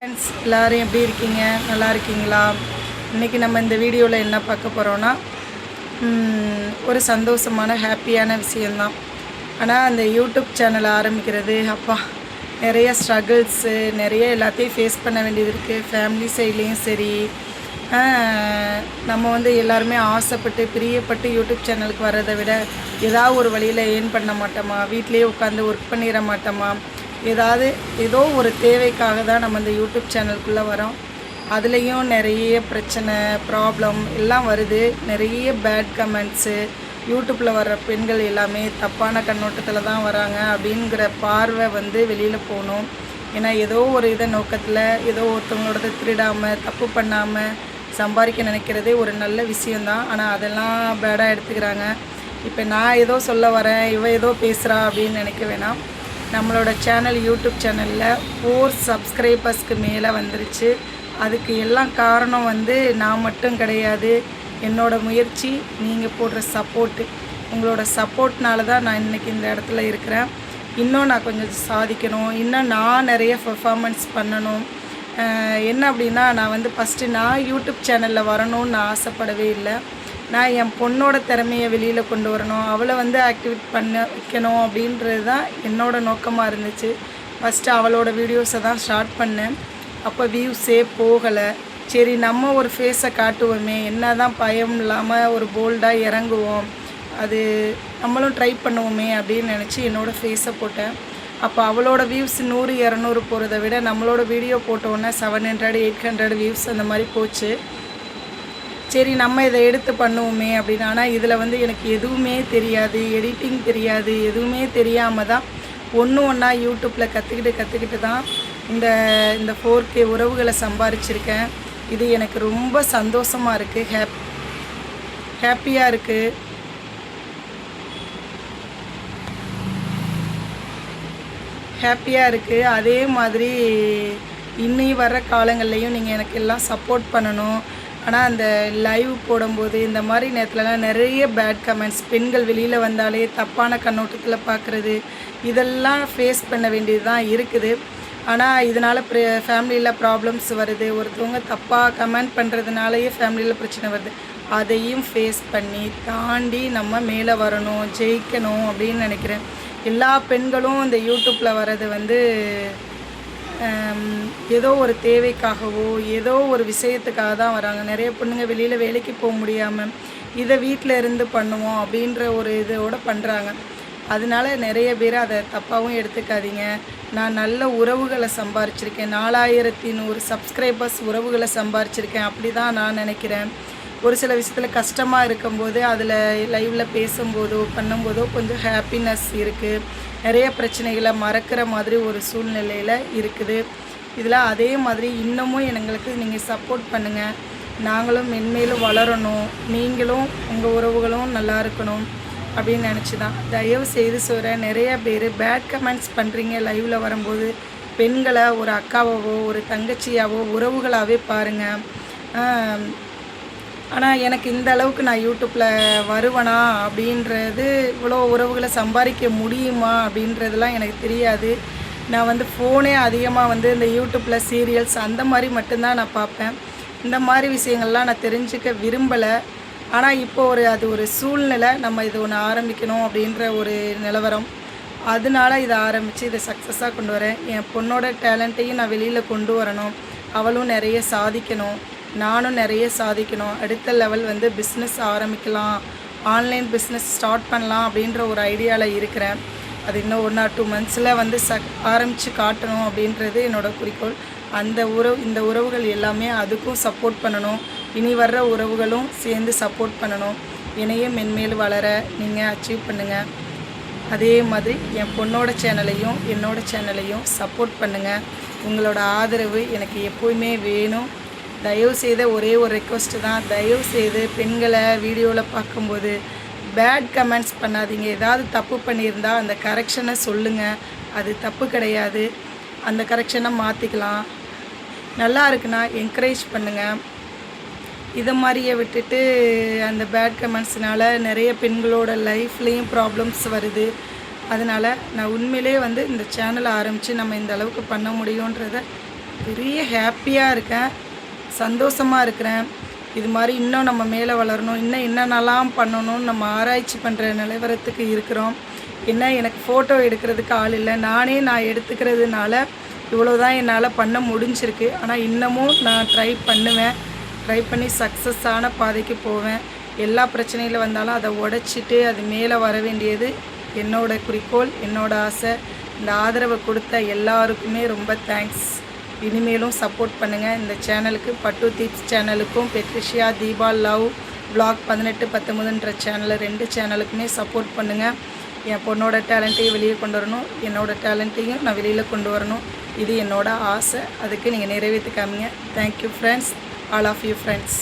Friends எல்லோரும் எப்படி இருக்கீங்க? நல்லா இருக்கீங்களா? இன்றைக்கி நம்ம இந்த வீடியோவில் என்ன பார்க்க போகிறோன்னா ஒரு சந்தோஷமான ஹாப்பியான விஷயந்தான். ஆனால் அந்த யூடியூப் சேனல் ஆரம்பிக்கிறது அப்பா நிறைய ஸ்ட்ரகிள்ஸு நிறைய எல்லாத்தையும் ஃபேஸ் பண்ண வேண்டியது இருக்குது. ஃபேமிலி சைட்லேயும் சரி, நம்ம எல்லாருமே ஆசைப்பட்டு பிரியப்பட்டு யூடியூப் சேனலுக்கு வர்றதை விட ஏதாவது ஒரு வழியில் ஏர்ன் பண்ண மாட்டோமா, வீட்டிலேயே உட்காந்து ஒர்க் பண்ணிட மாட்டோமா, ஏதோ ஒரு தேவைக்காக தான் நம்ம இந்த யூடியூப் சேனலுக்குள்ளே வரோம். அதுலேயும் நிறைய பிரச்சனை ப்ராப்ளம் எல்லாம் வருது. நிறைய பேட் கமெண்ட்ஸு, யூடியூப்பில் வர்ற பெண்கள் எல்லாமே தப்பான கண்ணோட்டத்தில் தான் வராங்க அப்படிங்கிற பார்வை வெளியில் போகணும். ஏன்னா ஏதோ ஒரு நோக்கத்தில் ஏதோ ஒருத்தவங்களோட திருடாமல் தப்பு பண்ணாமல் சம்பாதிக்க நினைக்கிறதே ஒரு நல்ல விஷயந்தான். ஆனால் அதெல்லாம் பேடாக எடுத்துக்கிறாங்க. இப்போ நான் ஏதோ சொல்ல வரேன், ஏதோ பேசுகிறா அப்படின்னு நினைக்க வேணாம். நம்மளோட சேனல் யூடியூப் சேனலில் 4 சப்ஸ்கிரைபர்ஸ்க்கு மேலே வந்துருச்சு. அதுக்கு எல்லாம் காரணம் நான் மட்டும் கிடையாது. என்னோடய முயற்சி, நீங்கள் போடுற சப்போர்ட்டு, உங்களோட சப்போர்ட்னால தான் நான் இன்றைக்கி இந்த இடத்துல இருக்கிறேன். இன்னும் நான் கொஞ்சம் சாதிக்கணும், இன்னும் நான் நிறைய பெர்ஃபார்மன்ஸ் பண்ணணும். என்ன அப்படின்னா, நான் ஃபஸ்ட்டு நான் யூடியூப் சேனலில் வரணும்னு நான் ஆசைப்படவே இல்லை. நான் என் பொண்ணோட திறமையை வெளியில் கொண்டு வரணும், அவளை ஆக்டிவேட் பண்ண வைக்கணும் அப்படின்றது தான் என்னோடய நோக்கமாக இருந்துச்சு. ஃபஸ்ட்டு அவளோட வீடியோஸை தான் ஸ்டார்ட் பண்ணேன். அப்போ வியூஸே போகலை. சரி, நம்ம ஒரு ஃபேஸை காட்டுவோமே, என்ன தான் பயம் இல்லாமல் ஒரு போல்டாக இறங்குவோம், அது நம்மளும் ட்ரை பண்ணுவோமே அப்படின்னு நினச்சி என்னோடய ஃபேஸை போட்டேன். அப்போ அவளோட வியூஸ் 100 200 போகிறத விட நம்மளோட வீடியோ போட்டோன்னே 700 800 வியூஸ் அந்த மாதிரி போச்சு. சரி, நம்ம இதை எடுத்து பண்ணுவோமே அப்படின்னு. ஆனால் இதில் எனக்கு எதுவுமே தெரியாது, எடிட்டிங் தெரியாது, எதுவுமே தெரியாமல் தான் ஒன்றா யூடியூப்பில் கற்றுக்கிட்டு தான் இந்த 4K உறவுகளை சம்பாரிச்சிருக்கேன். இது எனக்கு ரொம்ப சந்தோஷமாக இருக்குது, ஹாப்பியாக இருக்குது. அதே மாதிரி இன்னி வர்ற காலங்கள்லேயும் நீங்கள் எனக்கு எல்லாம் சப்போர்ட் பண்ணணும். ஆனால் அந்த லைவ் போடும்போது இந்த மாதிரி நேரத்துலலாம் நிறைய பேட் கமெண்ட்ஸ், பெண்கள் வெளியில் வந்தாலே தப்பான கண்ணோட்டத்தில் பார்க்குறது, இதெல்லாம் ஃபேஸ் பண்ண வேண்டியது தான் இருக்குது. ஆனால் இதனால் ஃபேமிலியில் ப்ராப்ளம்ஸ் வருது. ஒருத்தவங்க தப்பாக கமெண்ட் பண்ணுறதுனாலேயே ஃபேமிலியில் பிரச்சனை வருது. அதையும் ஃபேஸ் பண்ணி தாண்டி நம்ம மேலே வரணும், ஜெயிக்கணும் அப்படின்னு நினைக்கிறேன். எல்லா பெண்களும் இந்த யூடியூப்பில் வர்றது ஏதோ ஒரு தேவைக்காகவோ ஏதோ ஒரு விஷயத்துக்காக தான் வராங்க. நிறைய பொண்ணுங்க வெளியில் வேலைக்கு போக முடியாமல் இதை வீட்டில் இருந்து பண்ணுவோம் அப்படின்ற ஒரு இதோடு பண்ணுறாங்க. அதனால நிறைய பேர் அதை தப்பாகவும் எடுத்துக்காதீங்க. நான் நல்ல உறவுகளை சம்பாரிச்சிருக்கேன், 4100 சப்ஸ்கிரைபர்ஸ் உறவுகளை சம்பாரிச்சிருக்கேன். அப்படி தான் நான் நினைக்கிறேன். ஒரு சில விஷயத்தில் கஷ்டமாக இருக்கும்போது அதில் லைவில் பேசும்போதோ பண்ணும்போதோ கொஞ்சம் ஹாப்பினஸ் இருக்குது. நிறைய பிரச்சனைகளை மறக்கிற மாதிரி ஒரு சூழ்நிலையில் இருக்குது. இதில் அதே மாதிரி இன்னமும் எங்களுக்கு நீங்கள் சப்போர்ட் பண்ணுங்கள். நாங்களும் மென்மேலும் வளரணும், நீங்களும் உங்கள் உறவுகளும் நல்லா இருக்கணும் அப்படின்னு நினச்சி தான். தயவு செய்து சொல்கிறேன், நிறைய பேர் பேட் கமெண்ட்ஸ் பண்ணுறீங்க லைவில் வரும்போது. பெண்களை ஒரு அக்காவோ ஒரு தங்கச்சியாவோ உறவுகளாகவே பாருங்கள். ஆனால் எனக்கு இந்த அளவுக்கு நான் யூடியூப்பில் வருவேனா அப்படின்றது, இவ்வளோ உறவுகளை சம்பாதிக்க முடியுமா அப்படின்றதுலாம் எனக்கு தெரியாது. நான் ஃபோனே அதிகமாக இந்த யூடியூப்பில் சீரியல்ஸ் அந்த மாதிரி மட்டும்தான் நான் பார்ப்பேன். இந்த மாதிரி விஷயங்கள்லாம் நான் தெரிஞ்சுக்க விரும்பலை. ஆனால் இப்போது அது ஒரு சூழ்நிலை, நம்ம இது ஒன்று ஆரம்பிக்கணும் அப்படின்ற ஒரு நிலவரம். அதனால இதை ஆரம்பித்து இதை சக்ஸஸாக கொண்டு வரேன். என் பொண்ணோட டேலண்ட்டையும் நான் வெளியில் கொண்டு வரணும். அவளும் நிறைய சாதிக்கணும், நானும் நிறைய சாதிக்கணும். அடுத்த லெவல் பிஸ்னஸ் ஆரம்பிக்கலாம், ஆன்லைன் பிஸ்னஸ் ஸ்டார்ட் பண்ணலாம் அப்படின்ற ஒரு ஐடியாவில் இருக்கிறேன். அது இன்னும் 1 or 2 monthஸில் ஆரம்பித்து காட்டணும் அப்படின்றது என்னோடய குறிக்கோள். இந்த உறவுகள் எல்லாமே அதுக்கும் சப்போர்ட் பண்ணணும். இனி வர்ற உறவுகளும் சேர்ந்து சப்போர்ட் பண்ணணும். என்னையும் மென்மேலும் வளர நீங்கள் அச்சீவ் பண்ணுங்கள். அதே மாதிரி என் பொண்ணோட சேனலையும் என்னோட சேனலையும் சப்போர்ட் பண்ணுங்கள். உங்களோட ஆதரவு எனக்கு எப்போயுமே வேணும். தயவு செய்த ஒரே ஒரு ரெக்வஸ்ட்டு தான், தயவு செய்து பெண்களை வீடியோவில் பார்க்கும்போது பேட் கமெண்ட்ஸ் பண்ணாதீங்க. ஏதாவது தப்பு பண்ணியிருந்தால் அந்த கரெக்ஷனை சொல்லுங்கள். அது தப்பு கிடையாது, அந்த கரெக்ஷனை மாற்றிக்கலாம். நல்லா இருக்குன்னா என்கரேஜ் பண்ணுங்கள். இதை மாதிரியே விட்டுட்டு அந்த பேட் கமெண்ட்ஸ்னால் நிறைய பெண்களோட லைஃப்லேயும் ப்ராப்ளம்ஸ் வருது. அதனால் நான் உண்மையிலே இந்த சேனலை ஆரம்பித்து நம்ம இந்த அளவுக்கு பண்ண முடியுன்றதை பெரிய ஹாப்பியாக இருக்கேன், சந்தோஷமாக இருக்கிறேன். இது மாதிரி இன்னும் நம்ம மேலே வளரணும், இன்னும் என்னென்னலாம் பண்ணணும்னு நம்ம ஆராய்ச்சி பண்ணுற நிலவரத்துக்கு இருக்கிறோம். என்ன எனக்கு ஃபோட்டோ எடுக்கிறதுக்கு ஆள் இல்லை, நான் எடுத்துக்கிறதுனால இவ்வளோ தான் என்னால் பண்ண முடிஞ்சிருக்கு. ஆனால் இன்னமும் நான் ட்ரை பண்ணி சக்ஸஸான பாதைக்கு போவேன். எல்லா பிரச்சனையில் வந்தாலும் அதை உடைச்சிட்டு அது மேலே வர வேண்டியது என்னோடய குறிக்கோள், என்னோடய ஆசை. இந்த ஆதரவை கொடுத்த எல்லாருக்குமே ரொம்ப தேங்க்ஸ். இனிமேலும் சப்போர்ட் பண்ணுங்கள் இந்த சேனலுக்கு. பட்டு டிப்ஸ் சேனலுக்கும் பெட்ரிஷியா தீபா லவ் vlog 18-19 சேனலில் 2 சேனலுக்குமே சப்போர்ட் பண்ணுங்கள். என் பொண்ணோட டேலண்ட்டையும் வெளியே கொண்டு வரணும், என்னோடய டேலண்ட்டையும் நான் வெளியில் கொண்டு வரணும். இது என்னோட ஆசை. அதுக்கு நீங்கள் நிறைவேற்றி காமிங்க. Thank you friends, all of you friends.